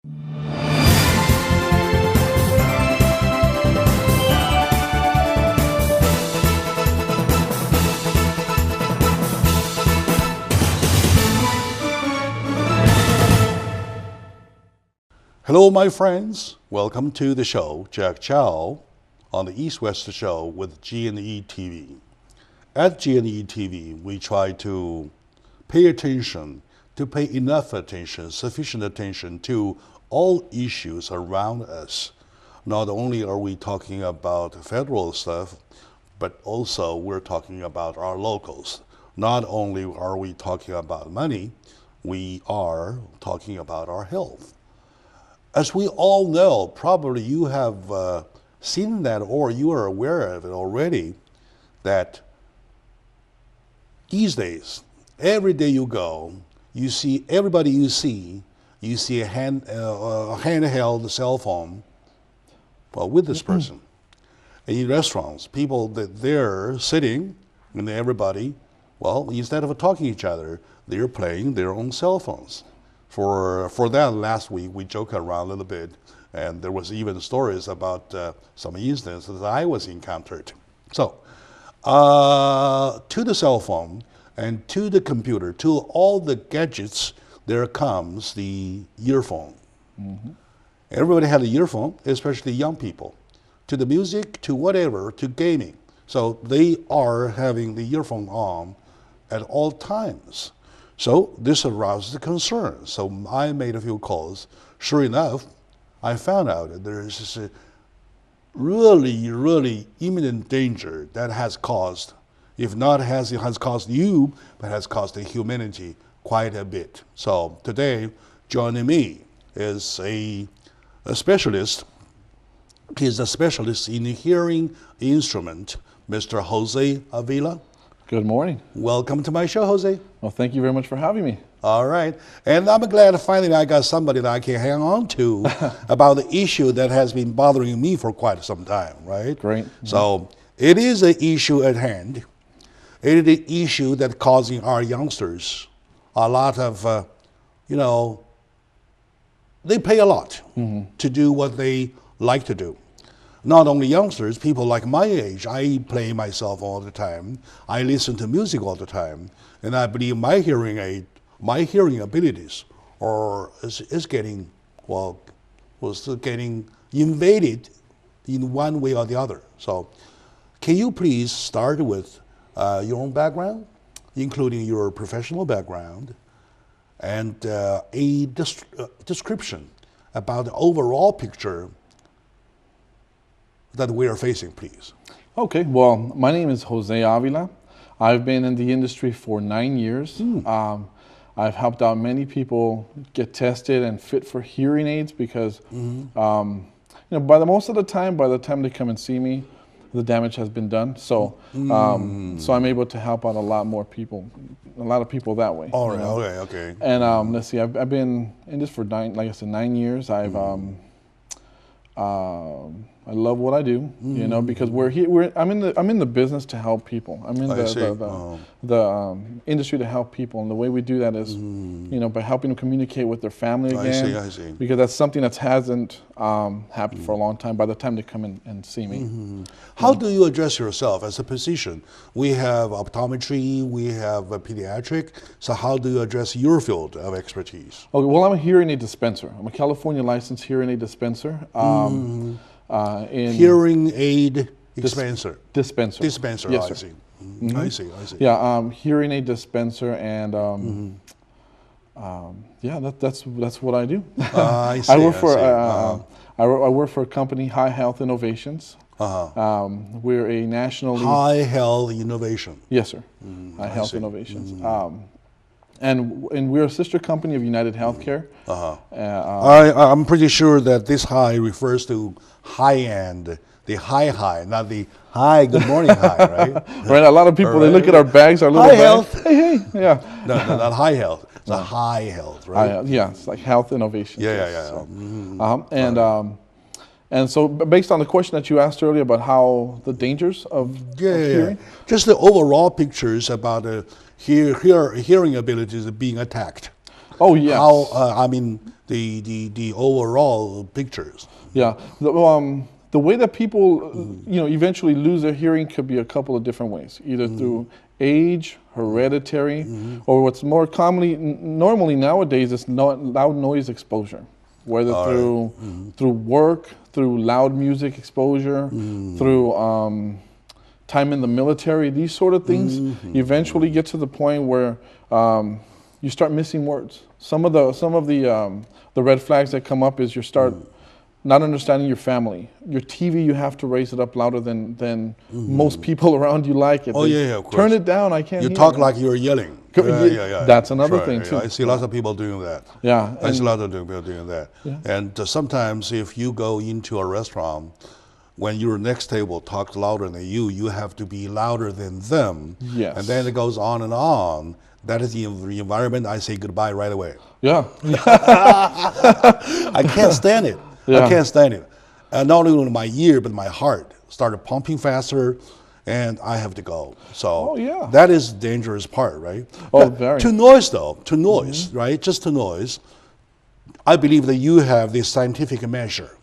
Hello, my friends. Welcome to the show, Jack Chow, on the East-West Show with G&E TV. At G&E TV, we try to pay enough attention, sufficient attention to all issues around us. Not only are we talking about federal stuff, but also we're talking about our locals. Not only are we talking about money, we are talking about our health. As we all know, probably you have seen that or you are aware of it already, that these days, every day you go, you see everybody you see a handheld cell phone, well, with this person. In restaurants, people that they're sitting, and everybody, well, instead of talking to each other, they're playing their own cell phones. For that, last week we joked around a little bit, and there was even stories about some instances that I was encountered. So, to the cell phone and to the computer, to all the gadgets, there comes the earphone. Mm-hmm. Everybody had an earphone, especially young people. To the music, to whatever, to gaming. So they are having the earphone on at all times. So this aroused the concern. So I made a few calls. Sure enough, I found out that there is this really imminent danger that has caused, if not has caused you, but has caused the humanity quite a bit. So today, joining me is a specialist. He's a specialist in hearing instrument, Mr. Jose Avila. Good morning. Welcome to my show, Jose. Well, thank you very much for having me. All right. And I'm glad finally I got somebody that I can hang on to about the issue that has been bothering me for quite some time, right? Great. So it is an issue at hand. It is an issue that's causing our youngsters a lot of, they pay a lot to do what they like to do. Not only youngsters, people like my age, I play myself all the time. I listen to music all the time. And I believe my hearing abilities is getting invaded in one way or the other. So can you please start with your own background, including your professional background, and a description about the overall picture that we are facing, please. Okay, well, my name is Jose Avila. I've been in the industry for 9 years. I've helped out many people get tested and fit for hearing aids because, by the time they come and see me, the damage has been done. So, so I'm able to help out a lot of people that way. All right, okay. And let's see, I've been in this for 9 years. I love what I do, because I'm in the business to help people. I'm in the industry to help people, and the way we do that is, by helping them communicate with their family again. I see. Because that's something that hasn't happened for a long time. By the time they come in and see me. How do you address yourself as a physician? We have optometry, we have a pediatric. So how do you address your field of expertise? Okay, well, I'm a hearing aid dispenser. I'm a California licensed hearing aid dispenser. Hearing aid dispenser. Dispenser. Yes, sir. I see. Yeah, hearing aid dispenser, and that's what I do. I see. I work for a company, High Health Innovations. We're a nationally High Health Innovation. Yes, sir. High Health Innovations. And we're a sister company of United Healthcare. I'm pretty sure that this high refers to high-end, the high, not the hi, good morning high, right? Right. A lot of people, they look at our bags, our little high bags. Health. Hey, yeah. No, not high health. It's a high health, right? Yeah, it's like health innovation. Yeah. So, and so based on the question that you asked earlier about how the dangers of hearing. Just the overall pictures about hearing abilities being attacked. Oh, yes. How, the overall pictures. Yeah. The way that people, eventually lose their hearing could be a couple of different ways, either through age, hereditary, or what's more normally nowadays is loud noise exposure, whether through work, through loud music exposure, through time in the military, these sort of things eventually get to the point where you start missing words. Some of the red flags that come up is you start not understanding your family. Your TV, you have to raise it up louder than most people around you like it. Oh, yeah, of course. Turn it down, I can't hear. You talk like you're yelling. Yeah. That's another thing, too. I see lots of people doing that. Yeah. I see lots of people doing that. Yeah. And sometimes if you go into a restaurant, when your next table talks louder than you have to be louder than them. Yes. And then it goes on and on. That is the environment. I say goodbye right away. Yeah. I can't stand it. Yeah. I can't stand it. Not only my ear, but my heart started pumping faster, and I have to go. So that is the dangerous part, right? Oh, very. To noise, though, right? Just to noise, I believe that you have this scientific measure.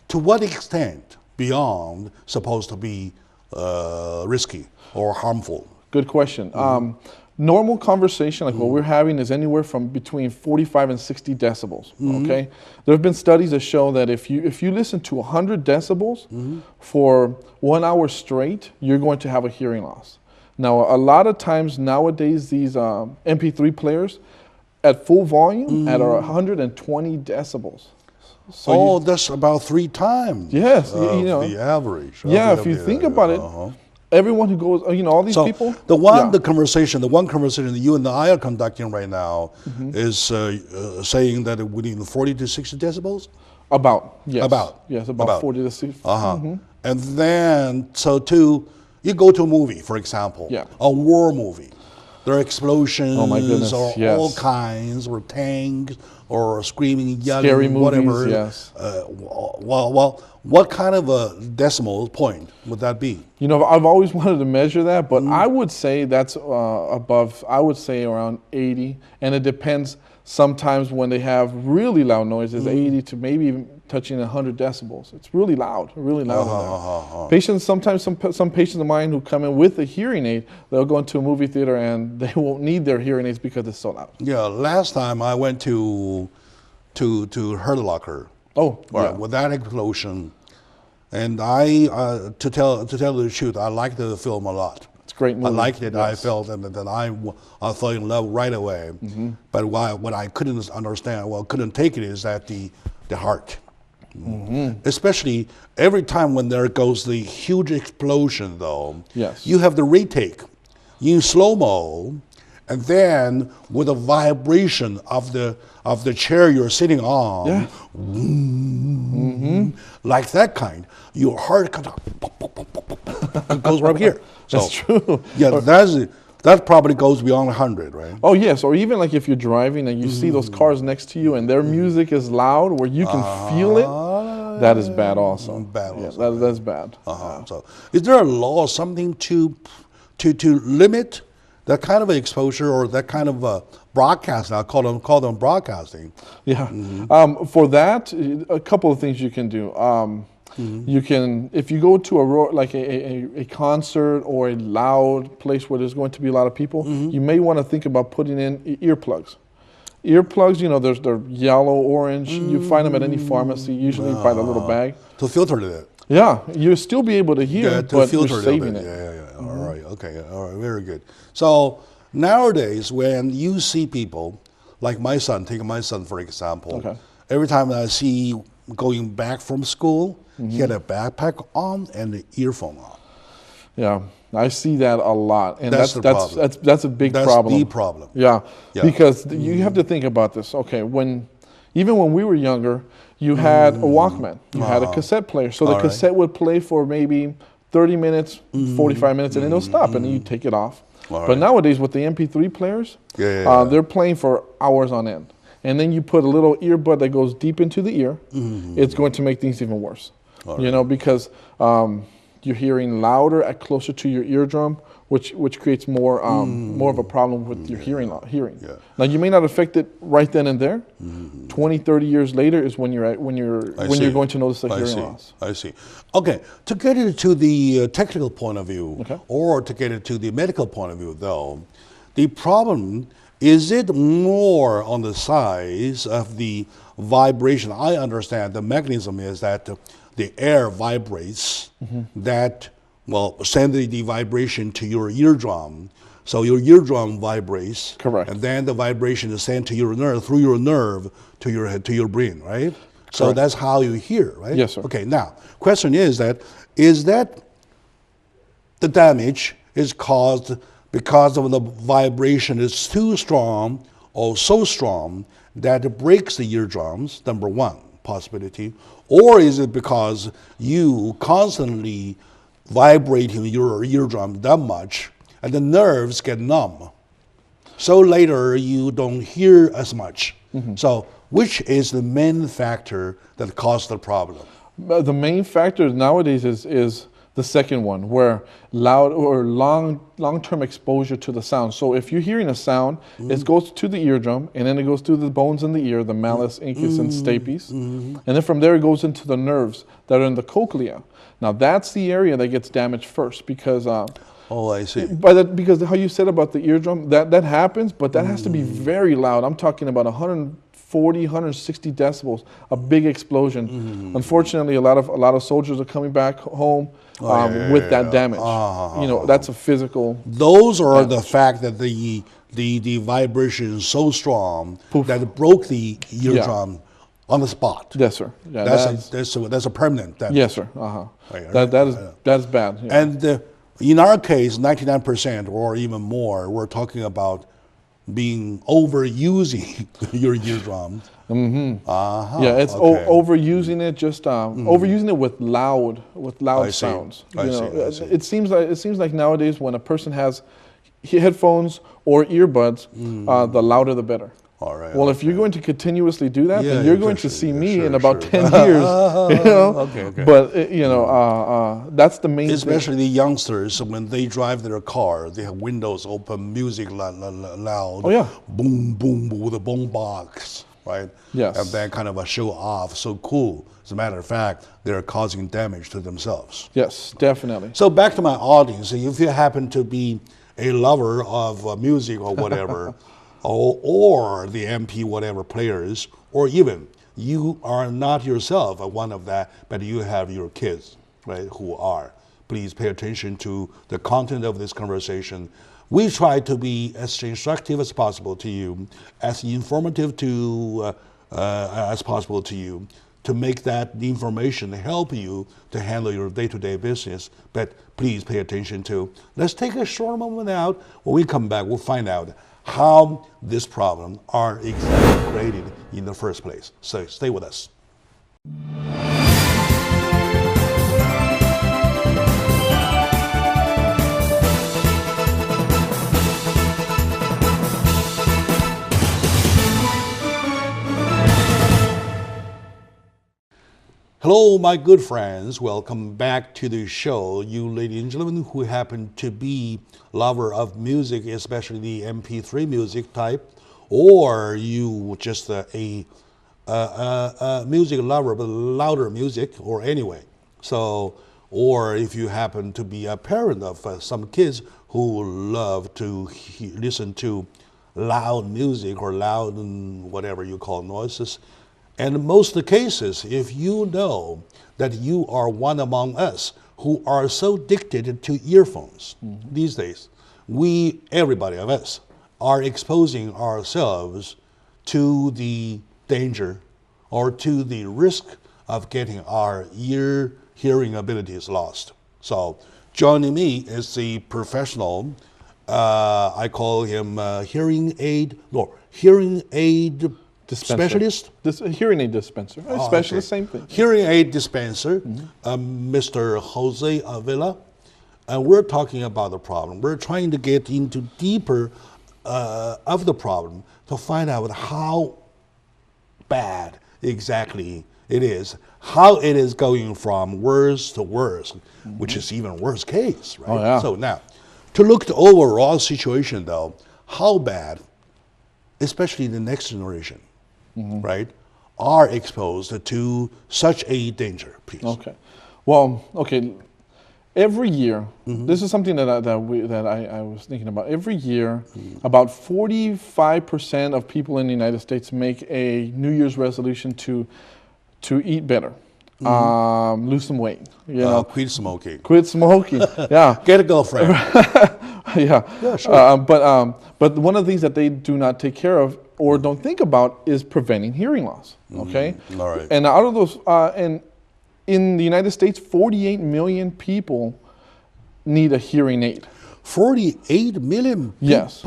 To what extent beyond supposed to be risky or harmful? Good question. Normal conversation, like what we're having, is anywhere from between 45 and 60 decibels. Okay, there have been studies that show that if you listen to 100 decibels for 1 hour straight, you're going to have a hearing loss. Now, a lot of times nowadays, these MP3 players at full volume at 120 decibels. So that's about 3 times. Yes, the average. Yeah, if you think about it. Everyone who goes, all these people. The one conversation that you and I are conducting right now is saying that within 40 to 60 decibels? About 40 to 60. And then, you go to a movie, for example, a war movie. There are explosions, or all kinds, or tanks, or screaming, yelling, scary movies, whatever. Yes. What kind of a decimal point would that be? I've always wanted to measure that, but I would say that's above. I would say around 80, and it depends. Sometimes when they have really loud noises, 80 to maybe even touching 100 decibels. It's really loud, really loud. Patients, sometimes some patients of mine who come in with a hearing aid, they'll go into a movie theater and they won't need their hearing aids because it's so loud. Yeah, last time I went to Hurt Locker. With that explosion, and I to tell the truth, I liked the film a lot. Great movie. I liked it. Yes. I felt that I fell in love right away. But what I couldn't understand, couldn't take it, is that the heart. Especially every time when there goes the huge explosion, though. Yes. You have the retake in slow-mo, and then with the vibration of the chair you're sitting on, like that kind, your heart goes right here. So, that's true. Yeah, that probably goes beyond 100, right? Oh yes, or even like if you're driving and you see those cars next to you and their music is loud, where you can feel it. That is bad also. That's bad. So, is there a law or something to limit that kind of exposure or that kind of broadcasting? I call them broadcasting. Yeah. For that, a couple of things you can do. You can, if you go to a concert or a loud place where there's going to be a lot of people, you may want to think about putting in earplugs. Earplugs, they're yellow, orange. You find them at any pharmacy, usually by the little bag. To filter that. Yeah, you'll still be able to hear, but you're saving it. Yeah. All right. Okay. All right. Very good. So nowadays, when you see people, like my son, take my son for example. Every time I see going back from school, he had a backpack on and an earphone on. Yeah, I see that a lot, and that's a big problem. That's the problem. Yeah, because you have to think about this. Okay, even when we were younger, you had a Walkman, you had a cassette player, so the cassette would play for maybe 30 minutes, 45 minutes, and then it'll stop, and then you take it off. But nowadays with the MP3 players, they're playing for hours on end. And then you put a little earbud that goes deep into the ear, it's going to make things even worse. Because you're hearing louder at closer to your eardrum, which creates more of a problem with your hearing. Yeah. Now you may not affect it right then and there. 20, 30 years later is when you're going to notice the hearing loss. I see. Okay, to get into the technical point of view, Okay. or to get into the medical point of view, though, the problem is it more on the size of the vibration? I understand the mechanism is that the air vibrates, that send the vibration to your eardrum. So your eardrum vibrates. Correct. And then the vibration is sent to your nerve, through your nerve to your head, to your brain, right? So Correct. that's how you hear, right? Yes, sir. Okay, now, question is that the damage is caused because of the vibration is too strong or so strong that it breaks the eardrums, number one possibility, or is it because you constantly vibrating your eardrum that much and the nerves get numb, so later you don't hear as much. So which is the main factor that caused the problem? The main factor nowadays is the second one, where loud or long-term exposure to the sound. So if you're hearing a sound, it goes to the eardrum, and then it goes through the bones in the ear, the malleus, incus, and stapes. And then from there it goes into the nerves that are in the cochlea. Now that's the area that gets damaged first, because Oh, I see. because how you said about the eardrum, that happens, but that has to be very loud. I'm talking about 140, 160 decibels, a big explosion. Unfortunately, a lot of soldiers are coming back home with that damage. That's a physical. Those are the fact that the vibration is so strong that it broke the eardrum on the spot. Yes, sir. Yeah, that's a permanent damage. Yes, sir. That is bad. Yeah. And in our case, 99% or even more, we're talking about being overusing your eardrum. Yeah, it's overusing it. Just overusing it with loud sounds. I see. It seems like nowadays when a person has headphones or earbuds, the louder the better. All right. Well, if you're going to continuously do that, then you're going to see me in about 10 years. Okay. But that's the main. Especially the youngsters, when they drive their car, they have windows open, music loud. Oh yeah. Boom, boom, with a boom box, right? Yes. And then kind of a show off, so cool. As a matter of fact, they're causing damage to themselves. Yes, definitely. So back to my audience, if you happen to be a lover of music or whatever, or the MP whatever players, or even you are not yourself one of that, but you have your kids, right, who are. Please pay attention to the content of this conversation. We try to be as instructive as possible to you, as informative as possible to you, to make that information help you to handle your day-to-day business. But please pay attention to. Let's take a short moment out. When we come back, we'll find out how this problem are exactly created in the first place. So stay with us. Hello, my good friends. Welcome back to the show. You ladies and gentlemen who happen to be lover of music, especially the MP3 music type, or you just a music lover, but louder music, or anyway. So, or if you happen to be a parent of some kids who love to listen to loud music or loud whatever you call noises. And in most of the cases, if you know that you are one among us who are so addicted to earphones these days, everybody of us, are exposing ourselves to the danger or to the risk of getting our hearing abilities lost. So joining me is the professional, I call him hearing aid specialist? Hearing aid dispenser. Specialist, same thing. Hearing aid dispenser, Mr. Jose Avila. And we're talking about the problem. We're trying to get into deeper of the problem to find out how bad exactly it is, how it is going from worse to worse, which is even worse case, right? Oh, yeah. So now, to look at the overall situation though, how bad, especially the next generation, right, are exposed to such a danger, please? Okay. Well, okay. Every year, this is something that I was thinking about. Every year, about 45% of people in the United States make a New Year's resolution to eat better, lose some weight. You know, Quit smoking. Quit smoking. Yeah. Get a girlfriend. Yeah. Sure. But one of the things that they do not take care of or don't think about is preventing hearing loss. Okay. All right. And out of those, in the United States, 48 million people need a hearing aid. 48 million people? Yes.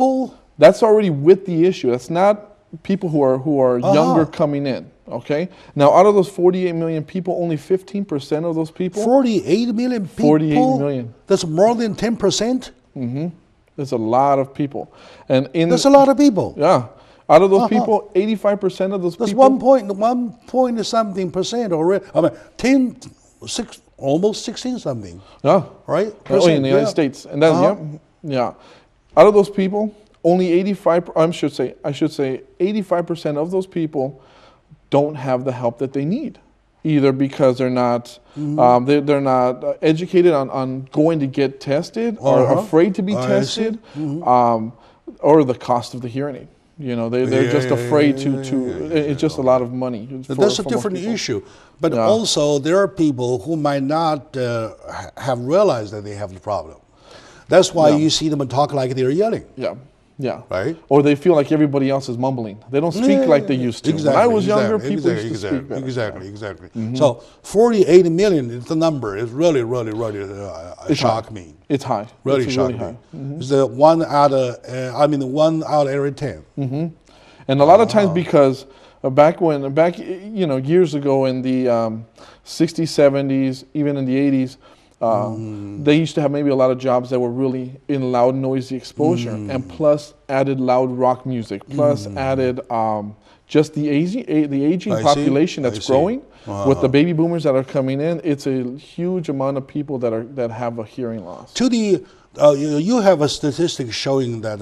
That's already with the issue. That's not people who are younger coming in. Okay. Now, out of those 48 million people, only 15% of those people. 48 million people? 48 million. That's more than 10%? There's a lot of people. And That's a lot of people. Yeah. Out of those people, 85% of those That's people. 1 point something percent already. I mean, 6, almost 16 something. Yeah. Right? Oh, in the United States. And that, yeah. Out of those people, only I should say 85% of those people don't have the help that they need, either because they're not they're not educated on going to get tested, or afraid to be tested, or the cost of the hearing aid. You know, they're just afraid to. It's just a lot of money. That's a different issue. But also, there are people who might not have realized that they have the problem. That's why you see them talk like they're yelling. Yeah. Right? Or they feel like everybody else is mumbling. They don't speak like they used to. Exactly, when I was younger, people used to speak better. Exactly. So 48 million is the number. It really shocked me. It's high. Really shocked me. It's the 1 out of every 10. And a lot of times, because back years ago in the 60s, 70s, even in the 80s, they used to have maybe a lot of jobs that were really in loud, noisy exposure, and plus added loud rock music, plus added just the aging population that's growing. With the baby boomers that are coming in, it's a huge amount of people that have a hearing loss. You have a statistic showing that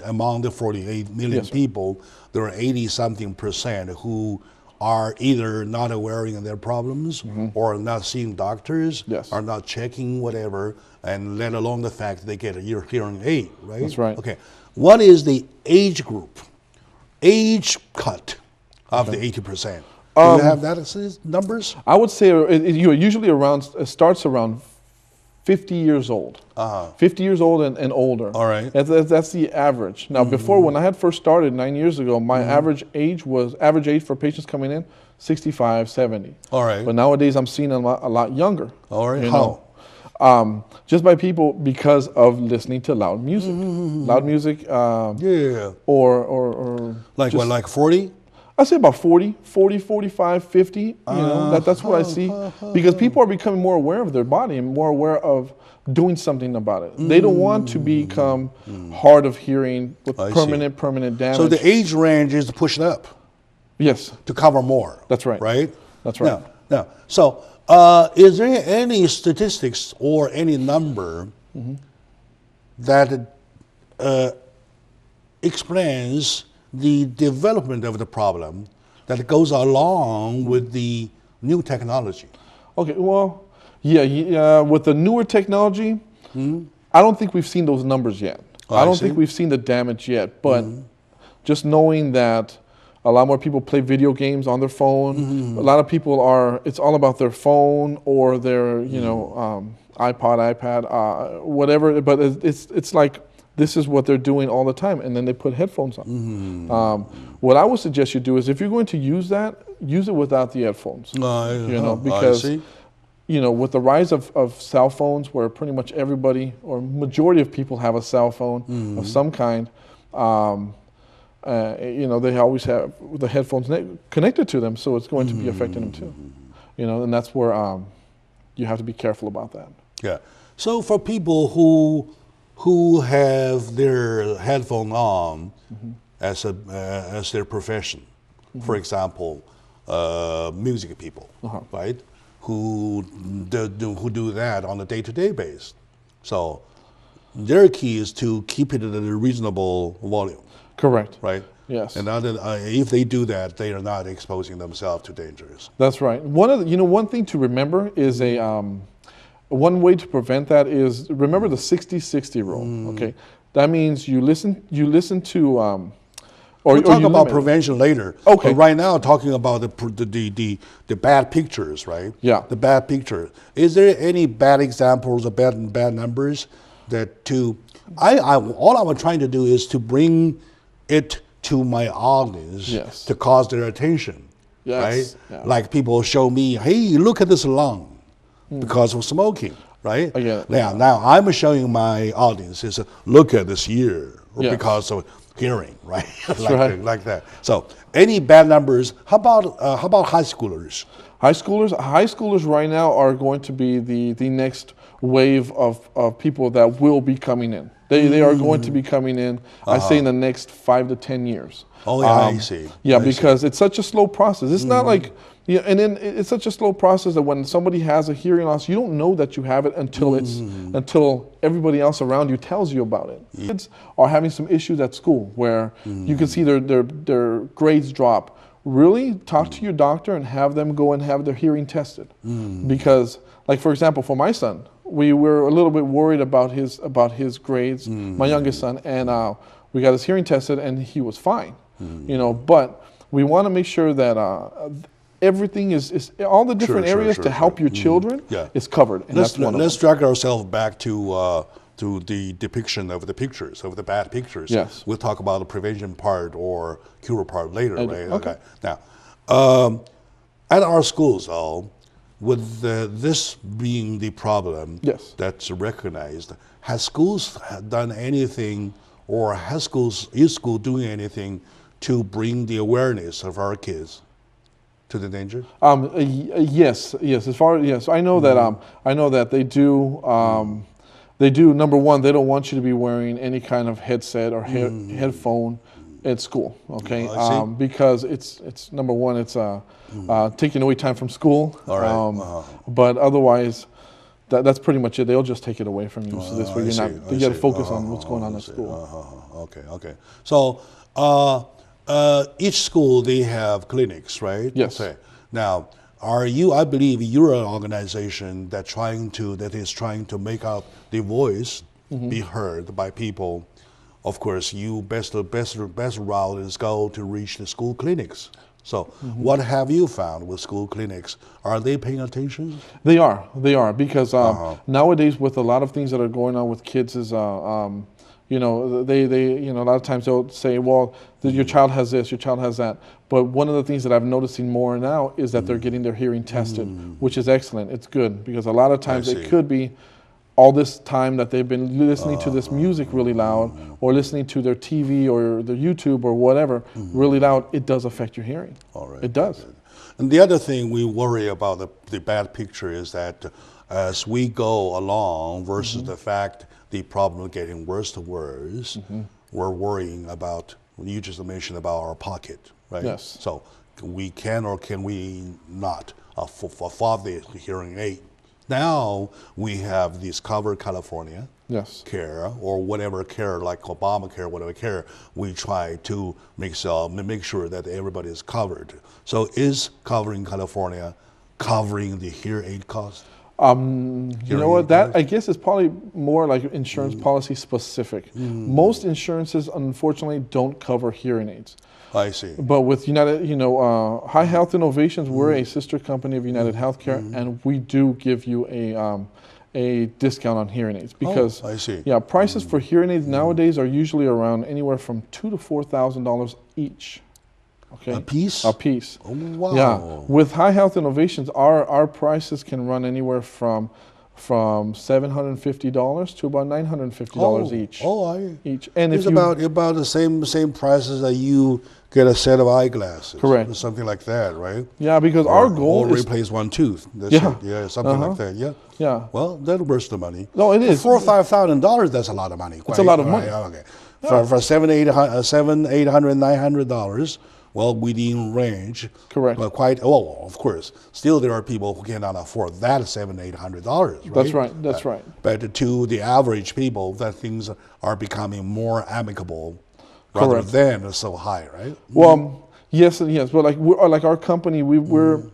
among the 48 million people, there are 80-something% who are either not aware of their problems, or not seeing doctors, are not checking whatever, and let alone the fact that they get a hearing aid, right? That's right. Okay. What is the age cut of the 80%? Do you have that numbers? I would say it usually starts around 50 years old. 50 years old and older. All right. That's the average. Now, before, when I had first started 9 years ago, my average age for patients coming in, 65, 70. All right. But nowadays, I'm seeing a lot younger. All right. How? Just by people because of listening to loud music. Loud music. Or like 40? I say about 40, 45, 50, you know, that's what I see. Because people are becoming more aware of their body and more aware of doing something about it. They don't want to become hard of hearing with permanent damage. So the age range is pushed up. Yes. To cover more. That's right. Right? That's right. Now, so is there any statistics or any number that explains the development of the problem that goes along with the new technology? Okay, well, with the newer technology, I don't think we've seen those numbers yet. I don't think we've seen the damage yet, but just knowing that a lot more people play video games on their phone, a lot of people it's all about their phone or their, iPad, whatever, but it's like, this is what they're doing all the time, and then they put headphones on. What I would suggest you do is, if you're going to use that, use it without the headphones. Because with the rise of cell phones, where pretty much everybody or majority of people have a cell phone of some kind, they always have the headphones connected to them, so it's going to be affecting them too. And that's where you have to be careful about that. Yeah. So for people who have their headphone on as their profession, for example, music people, right? Who do that on a day-to-day basis. So their key is to keep it at a reasonable volume. Correct. Right? Yes. And if they do that, they are not exposing themselves to dangers. That's right. One thing to remember is one way to prevent that is remember the 60-60 rule. Okay, that means you listen to. We'll talk about prevention later. Okay. But right now, talking about the bad pictures, right? Yeah. The bad picture. Is there any bad examples of bad numbers that all I'm trying to do is to bring it to my audience to cause their attention. Yes. Right? Yeah. Like people show me, hey, look at this lung because of smoking. Right? Now I'm showing my audience is look at this ear because of hearing, right? like that. So any bad numbers? How about high schoolers? High schoolers right now are going to be the next wave of people that will be coming in. They are going to be coming in, I say, in the next 5 to 10 years. Oh, yeah, I see. Yeah, because it's such a slow process. It's not like, and then it's such a slow process that when somebody has a hearing loss, you don't know that you have it until everybody else around you tells you about it. Kids are having some issues at school where you can see their grades drop. Really talk to your doctor and have them go and have their hearing tested. Because, like for example, for my son, we were a little bit worried about his grades, my youngest son, and we got his hearing tested and he was fine. But we want to make sure that everything is all the different areas to help your children is covered. And let's drag ourselves back to the depiction of the pictures, of the bad pictures. Yes. We'll talk about the prevention part or cure part later, right? Okay. Now, at our schools, though, with this being the problem that's recognized, has schools done anything, or is school doing anything to bring the awareness of our kids to the danger? Yes. I know that they do. They do. Number one, they don't want you to be wearing any kind of headset or headphone at school. Okay, because it's number one, it's taking away time from school. All right. But otherwise, that's pretty much it. They'll just take it away from you. So this way, you got to focus on what's going on at school. Okay. So each school, they have clinics, right? Yes. Okay. Now, I believe you're an organization that is trying to make out the voice be heard by people. Of course, best route is go to reach the school clinics. So what have you found with school clinics? Are they paying attention? They are because nowadays with a lot of things that are going on with kids is they a lot of times they'll say, well, your child has this, your child has that. But one of the things that I'm noticing more now is that they're getting their hearing tested, which is excellent. It's good because a lot of times it could be all this time that they've been listening to this music really loud or listening to their TV or their YouTube or whatever really loud. It does affect your hearing. All right. It does. And the other thing we worry about the bad picture is that as we go along versus the fact the problem is getting worse and worse, we're worrying about, you just mentioned about our pocket, right? Yes. So we can or can we not afford the hearing aid? Now we have this Cover California care or whatever care, like Obamacare, whatever care. We try to make sure that everybody is covered. So is Covering California covering the hearing aid cost? You know what? That I guess is probably more like insurance policy specific. Most insurances, unfortunately, don't cover hearing aids. I see. But with United, High Health Innovations, we're a sister company of United Healthcare, and we do give you a discount on hearing aids because I see. Yeah, prices for hearing aids nowadays are usually around anywhere from $2,000 to $4,000 each. Okay. A piece? A piece. Oh, wow. Yeah. With High Health Innovations, our prices can run anywhere from $750 to about $950 each. Each. And it's about the same prices that you get a set of eyeglasses. Correct. Or something like that, right? Yeah, because our goal is replace one tooth. Something like that. Yeah. Well, that'll burst the money. No, it is. For $4,000-5,000, that's a lot of money. It's a lot of money. Okay. For $700, $800, $900, well, within range. Correct. But quite, well, of course, still there are people who cannot afford that $700-800, right? That's right, that's right. But to the average people, that things are becoming more amicable rather than so high, right? Well, yes and yes, but like our company,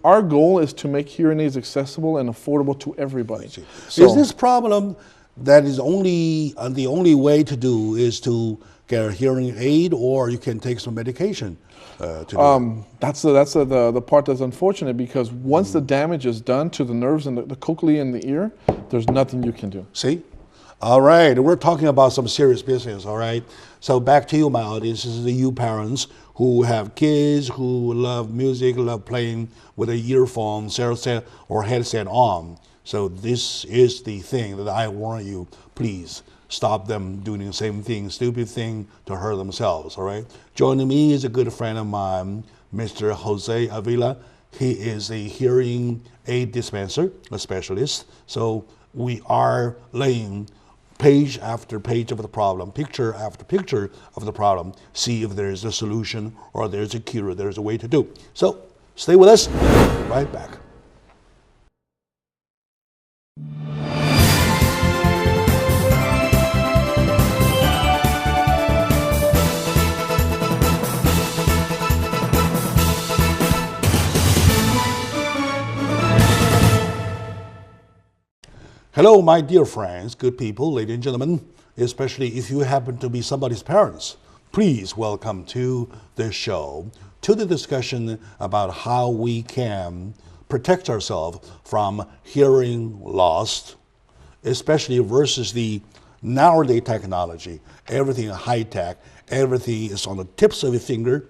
our goal is to make hearing aids accessible and affordable to everybody. So, is this problem that is the only way to do is to get a hearing aid, or you can take some medication to do That's the part that's unfortunate, because once the damage is done to the nerves and the cochlea in the ear, there's nothing you can do. See? All right, we're talking about some serious business, all right? So back to you, my audience. This is the you parents who have kids who love music, love playing with a earphone, or headset on. So this is the thing that I warn you, please stop them doing the same thing, stupid thing to hurt themselves, all right? Joining me is a good friend of mine, Mr. Jose Avila. He is a hearing aid dispenser, a specialist. So we are laying page after page of the problem, picture after picture of the problem, see if there's a solution or there's a cure, there's a way to do. So stay with us, we'll be right back. Hello, my dear friends, good people, ladies and gentlemen, especially if you happen to be somebody's parents. Please welcome to the show, to the discussion about how we can protect ourselves from hearing loss, especially versus the nowadays technology. Everything is high tech, everything is on the tips of your finger.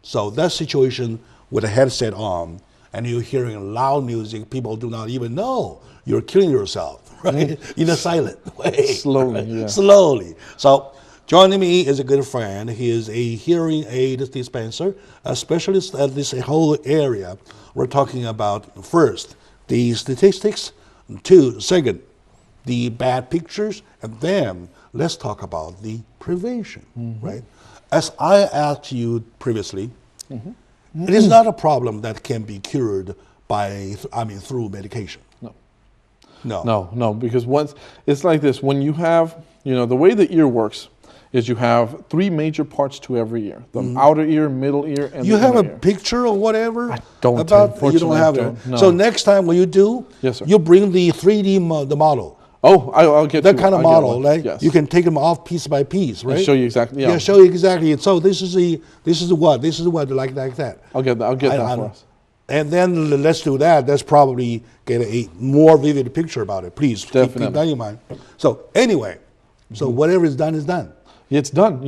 So that situation with a headset on, and you're hearing loud music, people do not even know you're killing yourself, right? In a silent way. Slowly, right? yeah. Slowly. So joining me is a good friend. He is a hearing aid dispenser, a specialist at this whole area. We're talking about, first, the statistics, second, the bad pictures, and then let's talk about the prevention, right? As I asked you previously, it is not a problem that can be cured through medication. No, because once it's like this, when you have, the way the ear works is you have three major parts to every ear: the outer ear, middle ear, and you the have inner a ear. picture or whatever I don't. about you don't have it. No. So next time when you do, yes, sir, you bring the 3D the model. Oh, I'll get that kind of model, right? Yes. You can take them off piece by piece, right? I'll show you exactly. Yeah. Show you exactly. So this is what like that. I'll get that for us. And then let's do that. Let's probably get a more vivid picture about it. Please keep that in mind. So anyway, whatever is done is done. It's done.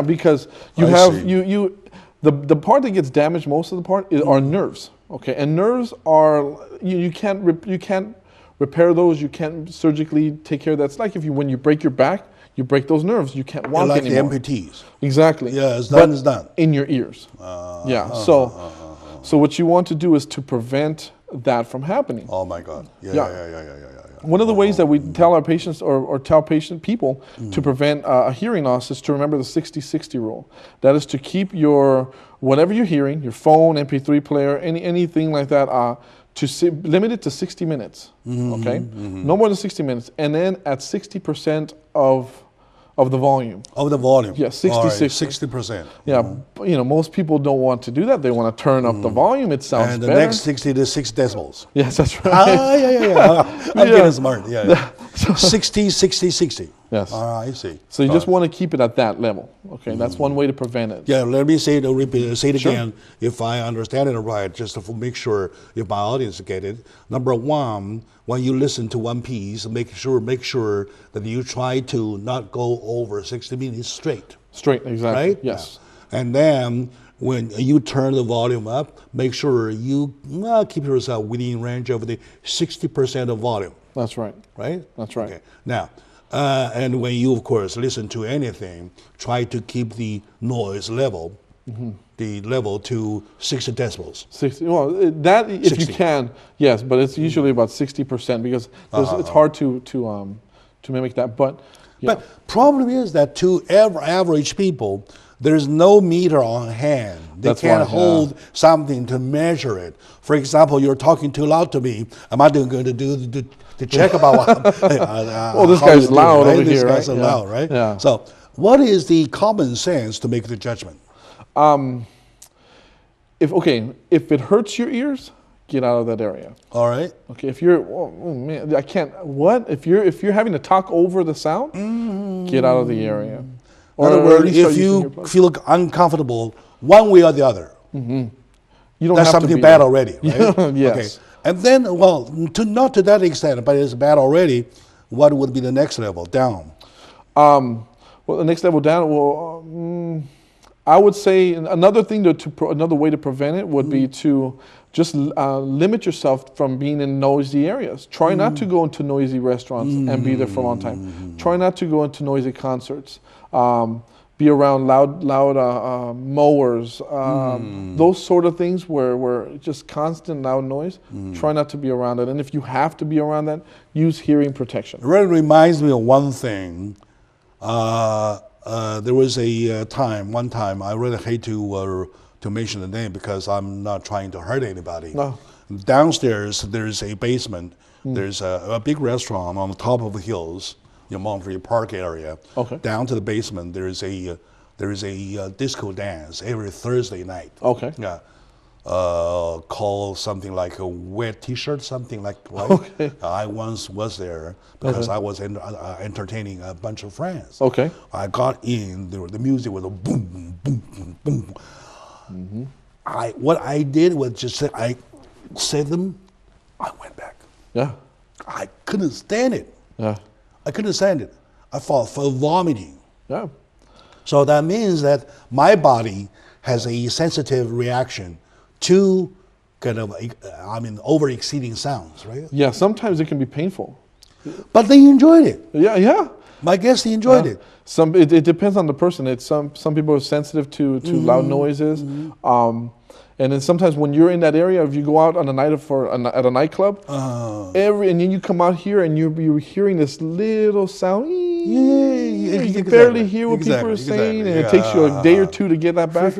Because you the part that gets damaged most of the part are nerves. Okay, and nerves are you can't repair those. You can't surgically take care of that. It's like when you break your back, you break those nerves. You can't walk anymore. Like the amputees. Exactly. Yeah, it's done. It's done. In your ears. So what you want to do is to prevent that from happening. Oh my God. Yeah. One of the ways that we tell our patients or tell people to prevent a hearing loss is to remember the 60-60 rule. That is to keep whatever you're hearing, your phone, MP3 player, anything like that, limit it to 60 minutes. Okay? No more than 60 minutes. And then at 60% of the volume. Of the volume. Yeah, 60%. Yeah, most people don't want to do that. They want to turn up the volume. It sounds better. And the next 60 to 6 decibels. Yes, that's right. Yeah. I'm getting smart. Yeah. 60. Yes. I see. So you just want to keep it at that level. Okay, that's one way to prevent it. Yeah, let me say it again if I understand it right, just to make sure if my audience get it. Number one, when you listen to one piece, make sure that you try to not go over 60 minutes straight. Straight, exactly. Right? Yes. Yeah. And then when you turn the volume up, make sure you keep yourself within range of the 60% of volume. That's right. Right? That's right. Okay. Now, and when you, of course, listen to anything, try to keep the noise level, the level to 60 decibels. 60. Well, that if 60. you can, yes, but it's usually about 60% because it's hard to mimic that. But problem is that to average people, there's no meter on hand. They That's can't right, hold something to measure it. For example, you're talking too loud to me. Am I going to do to check about what? Well, this guy's loud over This here, guy's right? loud, right? Yeah. So, what is the common sense to make the judgment? If it hurts your ears, get out of that area. All right. Okay, if you're, oh man, I can't. What if you're having to talk over the sound? Get out of the area. In other words, if you feel uncomfortable one way or the other, you don't that's have something to bad already, right? Yes. Okay. And then, well, not to that extent, but it's bad already. What would be the next level down? Well, the next level down. Well, I would say another thing another way to prevent it would be to just limit yourself from being in noisy areas. Try not to go into noisy restaurants and be there for a long time. Try not to go into noisy concerts. Be around loud mowers, those sort of things where just constant loud noise. Try not to be around it. And if you have to be around that, use hearing protection. It really reminds me of one thing. There was one time, I really hate to mention the name because I'm not trying to hurt anybody. No. Downstairs, there's a basement. There's a big restaurant on the top of the hills, Montreal Park area. Okay. Down to the basement, there is a disco dance every Thursday night. Okay. Yeah. Called something like a wet T-shirt, something like. Right? Okay. I once was there because I was entertaining a bunch of friends. Okay. I got in. The music was a boom, boom, boom, boom. What I did was just I said them. I went back. Yeah. I couldn't stand it. Yeah. I couldn't stand it. I felt vomiting. Yeah. So that means that my body has a sensitive reaction to kind of, over-exceeding sounds, right? Yeah, sometimes it can be painful. But they enjoyed it. Yeah. My guess they enjoyed it. It depends on the person. Some people are sensitive to loud noises. And then sometimes when you're in that area, if you go out on a night at a nightclub, and then you come out here and you're hearing this little sound. You can barely hear what people are saying, and it takes you a day or two to get that back.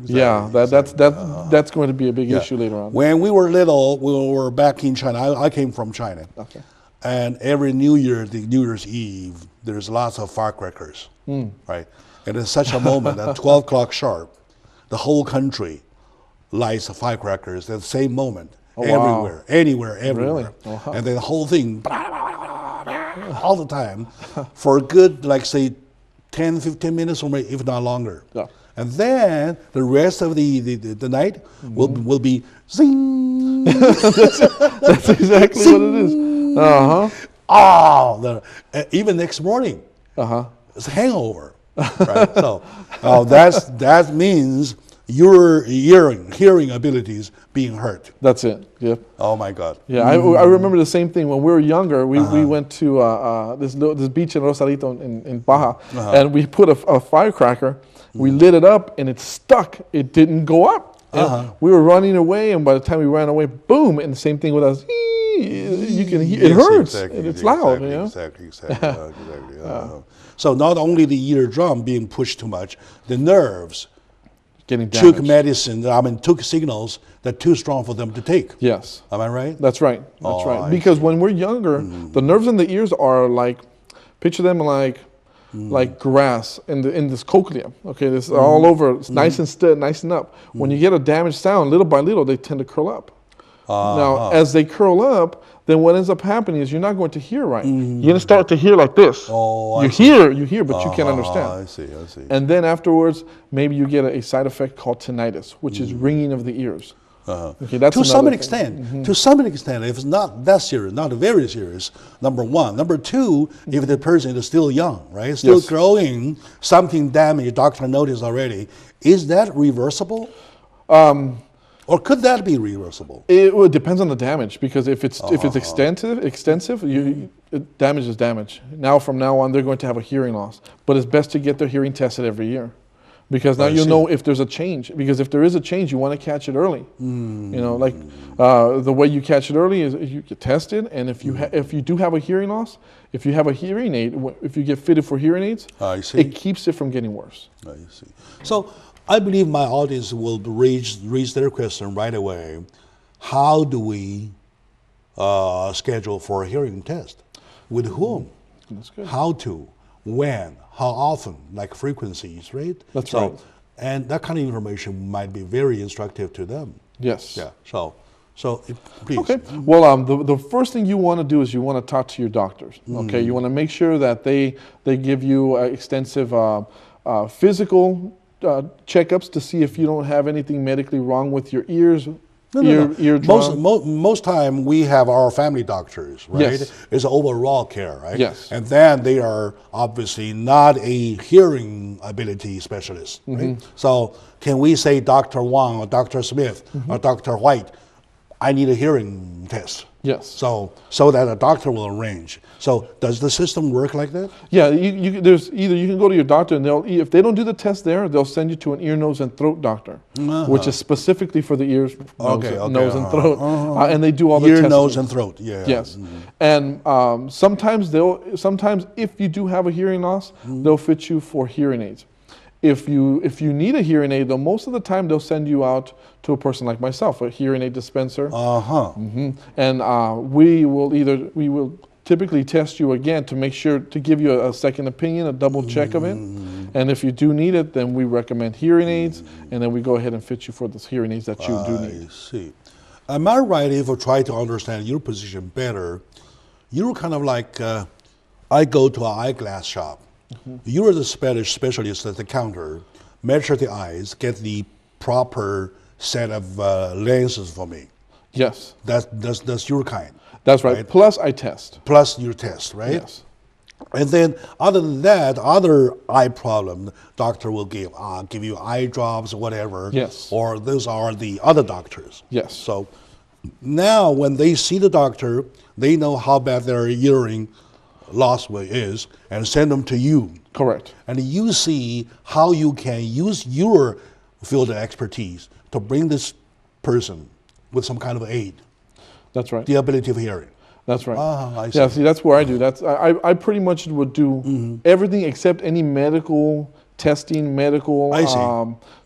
Yeah, that's going to be a big issue later on. When we were little, we were back in China. I came from China. Okay. And every New Year's Eve, there's lots of firecrackers, right? And it's such a moment at 12 o'clock sharp, the whole country lights firecrackers at the same moment, everywhere, anywhere, everywhere. Really? Wow. And then the whole thing, all the time, for a good, like say, 10, 15 minutes or maybe if not longer. Yeah. And then the rest of the night will be zing. That's exactly what it is. Even next morning, it's a hangover. Right? So that means your hearing abilities being hurt. That's it. Yep. Oh my God. Yeah, I remember the same thing when we were younger. We went to this beach in Rosarito in Baja, and we put a firecracker. We lit it up, and it stuck. It didn't go up. We were running away, and by the time we ran away, boom! And the same thing with us. You can hear it hurts, and it's loud. Exactly. So not only the eardrum being pushed too much, the nerves getting damaged. Took signals that are too strong for them to take. Yes. Am I right? That's right. That's right. Because when we're younger, the nerves in the ears are like, picture them like grass in this cochlea. Okay, this is all over. It's nice and still, nice and up. When you get a damaged sound, little by little, they tend to curl up. Now, as they curl up, then what ends up happening is you're not going to hear right. You're going to start to hear like this. You hear, but you can't understand. I see. And then afterwards, maybe you get a side effect called tinnitus, which is ringing of the ears. Okay, that's to some extent. To some extent, if it's not that serious, not very serious, number one. Number two, if the person is still young, right? Still growing, something damaged, doctor noticed already. Is that reversible? Or could that be reversible? It depends on the damage, because if it's extensive, damage is damage. From now on, they're going to have a hearing loss. But it's best to get their hearing tested every year, because now you'll know if there's a change. Because if there is a change, you want to catch it early. You know, like the way you catch it early is you get tested, and if you do have a hearing loss, if you have a hearing aid, if you get fitted for hearing aids, it keeps it from getting worse. I see. So I believe my audience will raise their question right away. How do we schedule for a hearing test? With whom? That's good. How to? When? How often? Like frequencies, right? That's right. And that kind of information might be very instructive to them. Yes. Yeah. So please. Okay. Well, the first thing you want to do is you want to talk to your doctors. Okay. You want to make sure that they give you extensive physical checkups to see if you don't have anything medically wrong with your ears. No. Most time we have our family doctors, right? Yes. It's overall care, right? Yes. And then they are obviously not a hearing ability specialist, right? So can we say Dr. Wang or Dr. Smith or Dr. White, I need a hearing test? Yes. So that a doctor will arrange. So does the system work like that? Yeah. There's either you can go to your doctor and if they don't do the test there, they'll send you to an ear, nose, and throat doctor, which is specifically for the ears, nose, and throat, and they do all the tests. Ear, nose, and throat. Yeah. Yes. And sometimes if you do have a hearing loss, they'll fit you for hearing aids. If you need a hearing aid, though, most of the time they'll send you out to a person like myself, a hearing aid dispenser. And we will typically test you again to make sure to give you a second opinion, a double check of it. And if you do need it, then we recommend hearing aids, and then we go ahead and fit you for the hearing aids that you do need. I see. Am I right if I try to understand your position better? You're kind of like I go to an eyeglass shop. You're the specialist at the counter, measure the eyes, get the proper set of lenses for me. Yes. That's your kind. That's right. Plus I test. Plus your test, right? Yes. And then other than that, other eye problem, doctor will give you eye drops or whatever. Yes. Or those are the other doctors. Yes. So now when they see the doctor, they know how bad their hearing loss is and send them to you. Correct. And you see how you can use your field of expertise to bring this person with some kind of aid. That's right. The ability of hearing. That's right. I see. Yeah, see, that's where I do. I pretty much would do everything except any medical testing, medical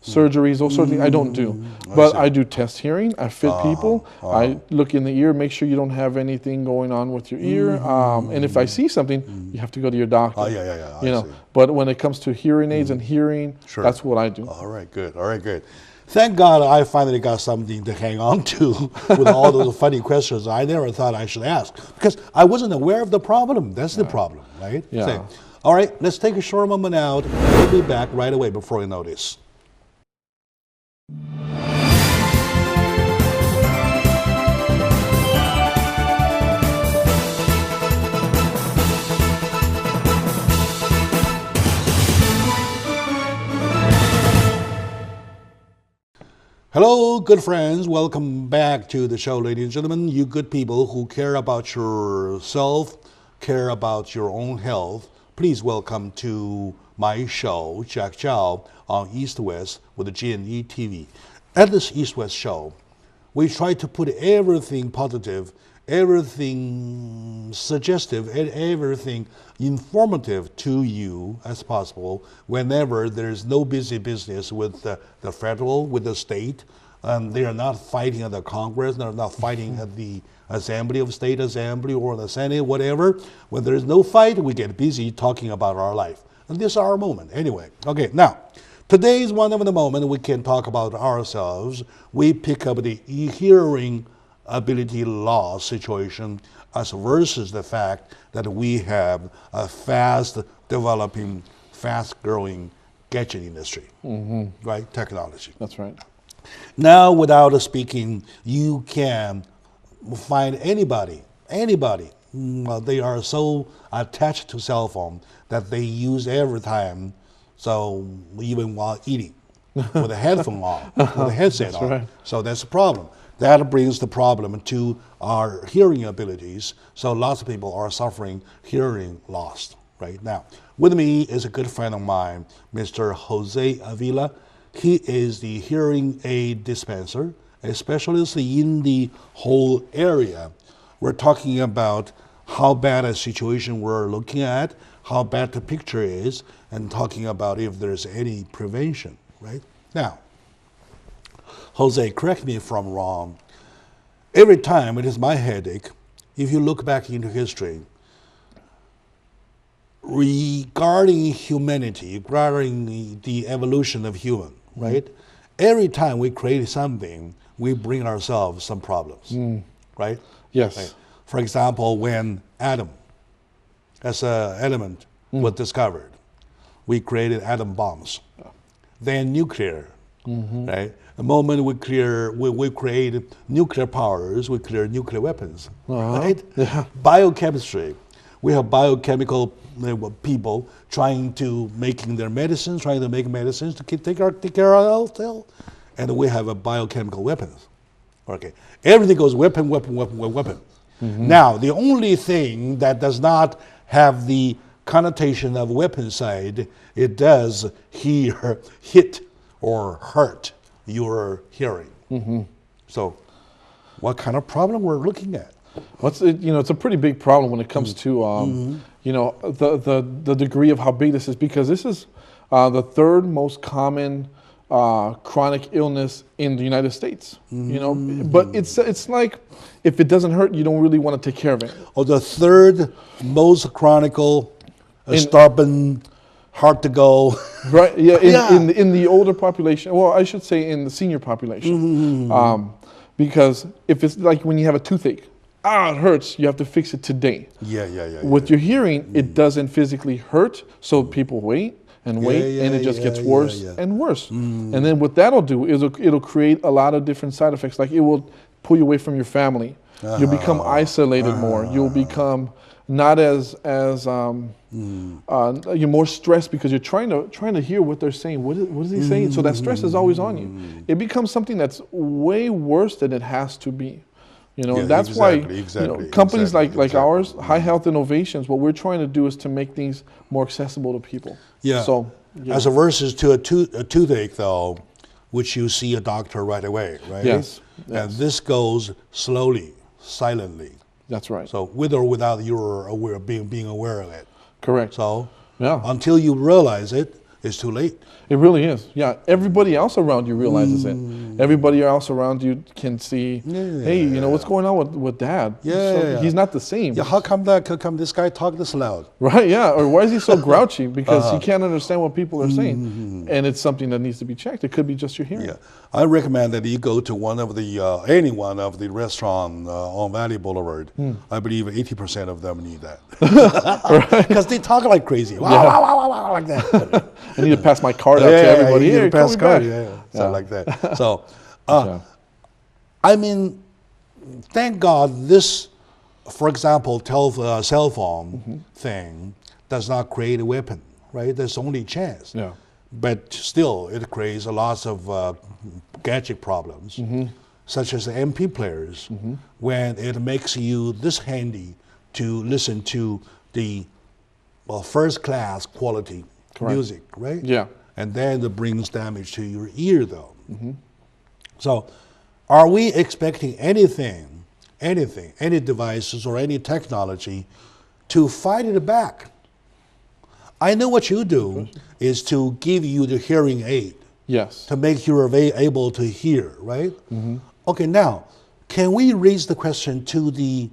surgeries, those sort of things I don't do. But I do test hearing, I fit people, I look in the ear, make sure you don't have anything going on with your ear. And if I see something, you have to go to your doctor. You know. But when it comes to hearing aids and hearing, that's what I do. All right, good. Thank God I finally got something to hang on to with all those funny questions I never thought I should ask because I wasn't aware of the problem. That's the problem, right? Yeah. So, all right, let's take a short moment out. We'll be back right away before you know this. Hello, good friends. Welcome back to the show, ladies and gentlemen. You good people who care about yourself, care about your own health, please welcome to my show, Jack Chow, on East West with the G&E TV. At this East West show, we try to put everything positive, everything suggestive, and everything informative to you as possible whenever there's no busy business with the federal, with the state. They are not fighting at the Congress, they're not fighting at the Assembly of State Assembly or the Senate, whatever. When there's no fight, we get busy talking about our life. And this is our moment. Anyway, okay, now, today is one of the moments we can talk about ourselves. We pick up the hearing ability loss situation as versus the fact that we have a fast developing, fast growing gadget industry, right? Technology. That's right. Now, without speaking, you can find anybody, they are so attached to cell phone that they use every time, so even while eating, with a headphone on, with a headset on. Right. So that's a problem. That brings the problem to our hearing abilities. So lots of people are suffering hearing loss. right? Now, with me is a good friend of mine, Mr. Jose Avila. He is the hearing aid dispenser, a specialist in the whole area. We're talking about how bad a situation we're looking at, how bad the picture is, and talking about if there's any prevention, right? Now, Jose, correct me if I'm wrong. Every time it is my headache, if you look back into history, regarding humanity, regarding the evolution of human, right? Every time we create something, we bring ourselves some problems, right? Yes. Right. For example, when atom as an element was discovered, we created atom bombs. Then nuclear, right? The moment we create nuclear powers, we create nuclear weapons, right? Yeah. Biochemistry, we have biochemical people trying to make medicines to take care of our health, and we have a biochemical weapons. Okay, everything goes weapon. Now, the only thing that does not have the connotation of weapon side, it does hit or hurt your hearing. So, what kind of problem we're looking at? It's a pretty big problem when it comes to the degree of how big this is, because this is the third most common chronic illness in the United States. But it's like, if it doesn't hurt, you don't really want to take care of it. Or the third most chronic, stubborn, hard to go. Right. Yeah. In the older population, well, I should say in the senior population, because if it's like when you have a toothache, it hurts, you have to fix it today. With your hearing, it doesn't physically hurt, so people wait, and it just gets worse and worse. And then what that'll do is it'll create a lot of different side effects. Like, it will pull you away from your family. You'll become isolated more. You'll become not you're more stressed because you're trying to hear what they're saying. What is he saying? So that stress is always on you. It becomes something that's way worse than it has to be. And that's why companies like ours, High Health Innovations, what we're trying to do is to make things more accessible to people. So, as a versus to a toothache, though, which you see a doctor right away, right? Yes. And this goes slowly, silently. That's right. So with or without your being aware of it. Correct. So until you realize it, it's too late. It really is. Yeah. Everybody else around you realizes it. Everybody else around you can see, hey, what's going on with Dad? He's not the same. How come this guy talk this loud? Right, yeah. Or why is he so grouchy? Because he can't understand what people are saying. And it's something that needs to be checked. It could be just your hearing. Yeah. I recommend that you go to any one of the restaurant on Valley Boulevard. I believe 80% of them need that. Because they talk like crazy. Wow, like that. I need to pass my card out to everybody. Here, pass card. Something like that. So, I mean, thank God this, for example, cell phone thing does not create a weapon, right? There's only a chance. Yeah. But still, it creates a lot of gadget problems, such as the MP players, when it makes you this handy to listen to the first-class quality music, right? Yeah. And then it brings damage to your ear, though. So, are we expecting any devices or any technology to fight it back? I know what you do is to give you the hearing aid. Yes. To make you able to hear, right? Okay, now, can we raise the question to the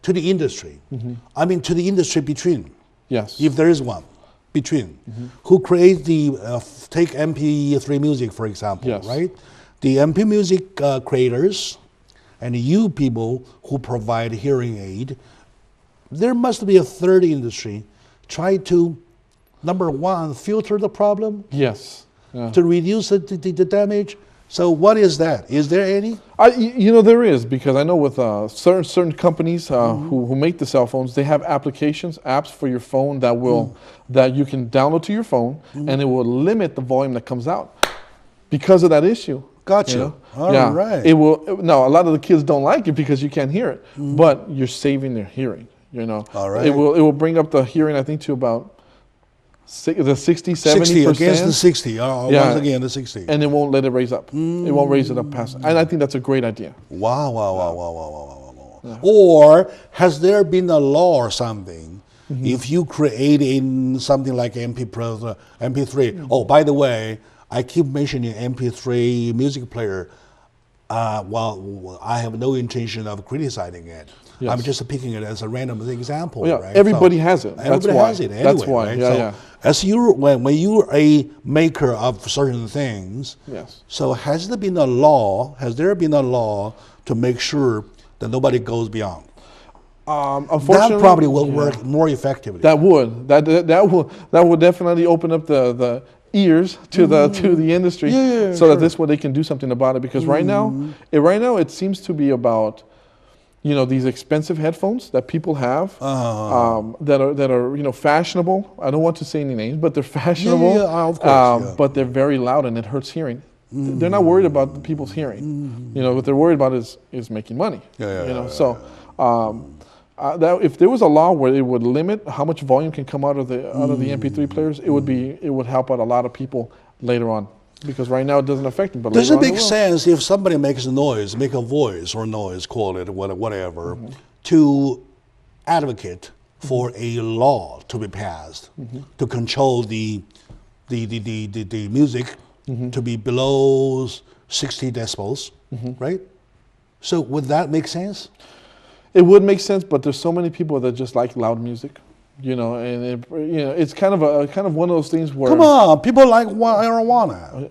industry? I mean, to the industry between. Yes. If there is one. Between, who create take MP3 music, for example, right? The MP music creators and you people who provide hearing aid, there must be a third industry try to, number one, filter the problem. Yes. To reduce the damage. So what is that? Is there any? There is, because I know with certain companies who make the cell phones, they have apps for your phone that you can download to your phone, and it will limit the volume that comes out because of that issue. Gotcha. All right. It will. Now, a lot of the kids don't like it because you can't hear it, but you're saving their hearing. You know, All right. It will bring up the hearing, I think, to about the 60, 70%. 60 against the 60. Once again, the 60. And it won't let it raise up. It won't raise it up past. And I think that's a great idea. Wow. Yeah. Or has there been a law or something? If you create in something like MP3, oh, by the way, I keep mentioning MP3 music player. Well, I have no intention of criticizing it. Yes. I'm just picking it as a random example. Yeah, right? everybody has it. Everybody has it anyway. That's why. Right? Yeah, As when you're a maker of certain things, yes. So has there been a law? Has there been a law to make sure that nobody goes beyond? Unfortunately, that probably will work more effectively. That would definitely open up the ears to the industry, so that this way they can do something about it. Because right now it seems to be about, you know, these expensive headphones that people have that are fashionable. I don't want to say any names, but they're fashionable. Of course. But they're very loud and it hurts hearing. They're not worried about the people's hearing. You know, what they're worried about is making money. That if there was a law where it would limit how much volume can come out of the MP3 players, it would help out a lot of people later on. Because right now it doesn't affect them. But does it make sense if somebody makes a noise, make a voice or noise, call it whatever, to advocate for a law to be passed to control the music to be below 60 decibels, right? So would that make sense? It would make sense, but there's so many people that just like loud music, you know, and it's kind of one of those things where. Come on, people like marijuana.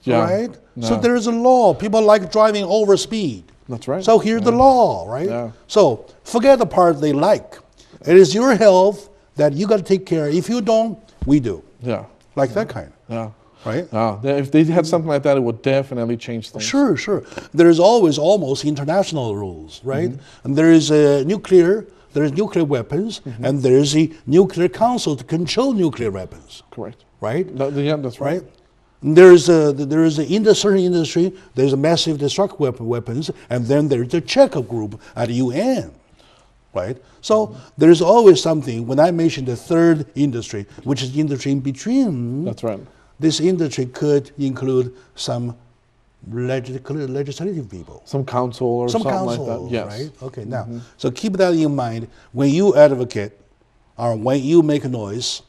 Right. No. So there is a law. People like driving over speed. That's right. So here's the law, right? Yeah. So forget the part they like. It is your health that you got to take care of. If you don't, we do. Yeah. Like that kind. Yeah. Right? If they had something like that, it would definitely change things. Sure. There is always almost international rules, right? And there is nuclear weapons, and there is a nuclear council to control nuclear weapons. Correct. Right? Yeah, that's right. There is a certain industry. There's a massive destructive weapons, and then there's a checkup group at the UN. Right? So there's always something. When I mentioned the third industry, which is the industry in between. That's right. This industry could include some legislative people. Some council or something like that. Yes. Right? Okay, now, so keep that in mind. When you advocate or when you make a noise,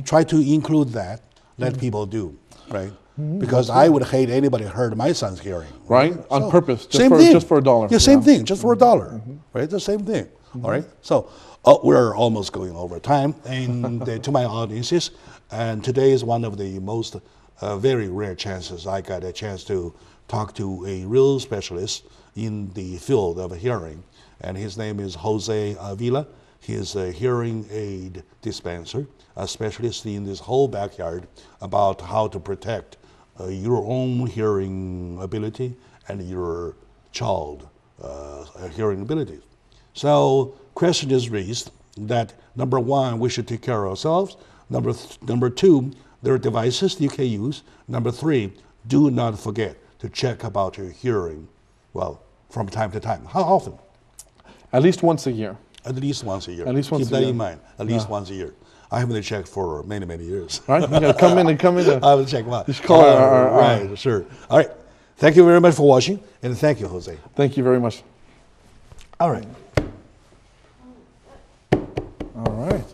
try to include that, let people do, right? Because I would hate anybody hurt my son's hearing. Right? On purpose, just for $1. Yeah, same thing, just for $1, right? The same thing, all right? So we're almost going over time, and to my audiences, and today is one of the most very rare chances I got a chance to talk to a real specialist in the field of hearing, and his name is Jose Avila. He is a hearing aid dispenser, a specialist in this whole backyard about how to protect your own hearing ability and your child hearing ability. So question is raised that number one, we should take care of ourselves. Number two, there are devices you can use. Number three, do not forget to check about your hearing, well, from time to time. How often? At least once a year. At least once a year. At least once Keep a year. that in mind. At least once a year. I haven't checked for many, many years. Right? Yeah, come in. I will check them out. Just call right, sure. All right. Thank you very much for watching, and thank you, Jose. Thank you very much. All right. All right.